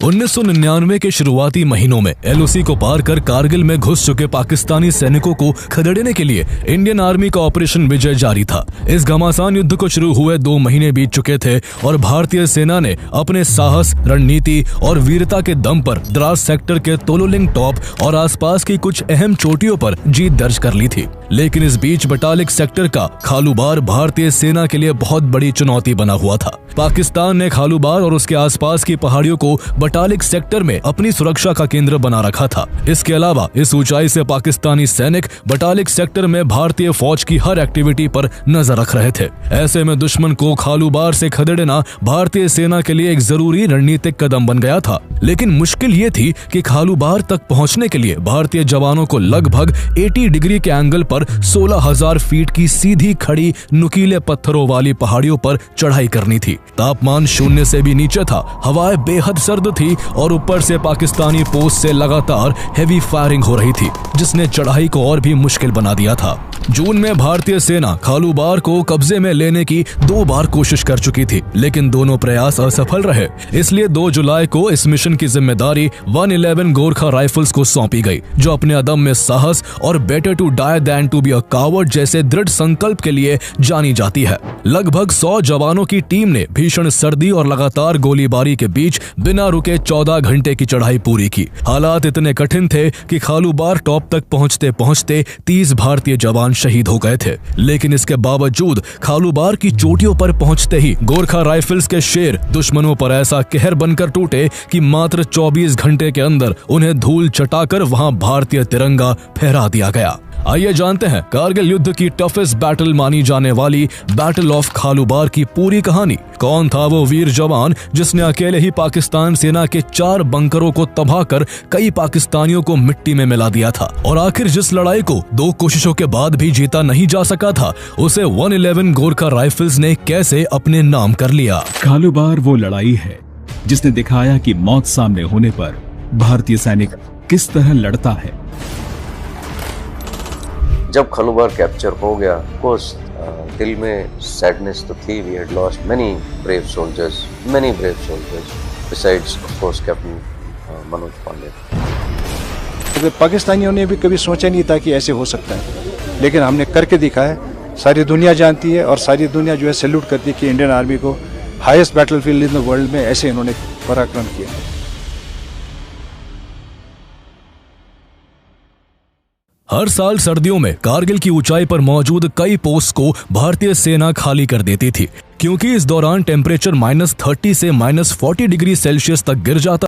1999 के शुरुआती महीनों में एलओसी को पार कर कारगिल में घुस चुके पाकिस्तानी सैनिकों को खदेड़ने के लिए इंडियन आर्मी का ऑपरेशन विजय जारी था। इस घमासान युद्ध को शुरू हुए 2 महीने बीत चुके थे और भारतीय सेना ने अपने साहस, रणनीति और वीरता के दम पर द्रास सेक्टर के तोलोलिंग टॉप और आसपास की कुछ अहम चोटियों पर जीत दर्ज कर ली थी। लेकिन इस बीच बटालिक सेक्टर का खालूबार भारतीय सेना के लिए बहुत बड़ी चुनौती बना हुआ था। पाकिस्तान ने खालूबार और उसके आसपास की पहाड़ियों को बटालिक सेक्टर में अपनी सुरक्षा का केंद्र बना रखा था। इसके अलावा इस ऊंचाई से पाकिस्तानी सैनिक बटालिक सेक्टर में भारतीय फौज की हर एक्टिविटी पर नजर रख रहे थे। ऐसे में दुश्मन को खालूबार से खदेड़ना भारतीय सेना के लिए एक जरूरी रणनीतिक कदम बन गया था। लेकिन मुश्किल ये थी कि खालूबार तक पहुंचने के लिए भारतीय जवानों को लगभग 80 डिग्री के एंगल पर 16,000 फीट की सीधी खड़ी नुकीले पत्थरों वाली पहाड़ियों पर चढ़ाई करनी थी। तापमान 0 से भी नीचे था, हवाएं बेहद सर्द थी और ऊपर से पाकिस्तानी पोस्ट से लगातार हेवी फायरिंग हो रही थी, जिसने चढ़ाई को और भी मुश्किल बना दिया था। जून में भारतीय सेना खालूबार को कब्जे में लेने की 2 बार कोशिश कर चुकी थी, लेकिन दोनों प्रयास असफल रहे। इसलिए 2 जुलाई को इस मिशन की जिम्मेदारी 111 गोरखा राइफल्स को सौंपी गई, जो अपने अदम्य साहस और better to die than to be a coward जैसे दृढ़ संकल्प के लिए जानी जाती है। लगभग 100 जवानों की टीम ने भीषण सर्दी और लगातार गोलीबारी के बीच बिना रुके 14 घंटे की चढ़ाई पूरी की। हालात इतने कठिन थे कि खालूबार टॉप तक पहुंचते पहुंचते 30 भारतीय जवान शहीद हो गए थे। लेकिन इसके बावजूद खालूबार की चोटियों पर पहुंचते ही गोरखा राइफल्स के शेर दुश्मनों पर ऐसा कहर बनकर टूटे कि मात्र 24 घंटे के अंदर उन्हें धूल चटाकर वहां भारतीय तिरंगा फहरा दिया गया। आइए जानते हैं कारगिल युद्ध की टफेस्ट बैटल मानी जाने वाली बैटल ऑफ खालूबार की पूरी कहानी। कौन था वो वीर जवान जिसने अकेले ही पाकिस्तान सेना के 4 बंकरों को तबाह कर कई पाकिस्तानियों को मिट्टी में मिला दिया था, और आखिर जिस लड़ाई को 2 कोशिशों के बाद भी जीता नहीं जा सका था, उसे 111 गोरखा राइफल्स ने कैसे अपने नाम कर लिया। खालूबार वो लड़ाई है जिसने दिखाया कि मौत सामने होने पर भारतीय सैनिक किस तरह लड़ता है। जब खालूबार कैप्चर हो गया, कोर्स दिल में सैडनेस तो थी। We had lost many brave soldiers besides of course captain Manoj Pandey. पाकिस्तानियों ने भी कभी सोचा नहीं था कि ऐसे हो सकता है, लेकिन हमने करके दिखाया। सारी दुनिया जानती है और सारी दुनिया जो है सैल्यूट करती है कि इंडियन आर्मी को highest battlefield in the world में ऐसे इन्होंने पराक्रम किया। हर साल सर्दियों में कारगिल की ऊंचाई पर मौजूद कई पोस्ट को भारतीय सेना खाली कर देती थी, क्योंकि इस दौरान टेम्परेचर -30 से -40 डिग्री सेल्सियस तक गिर जाता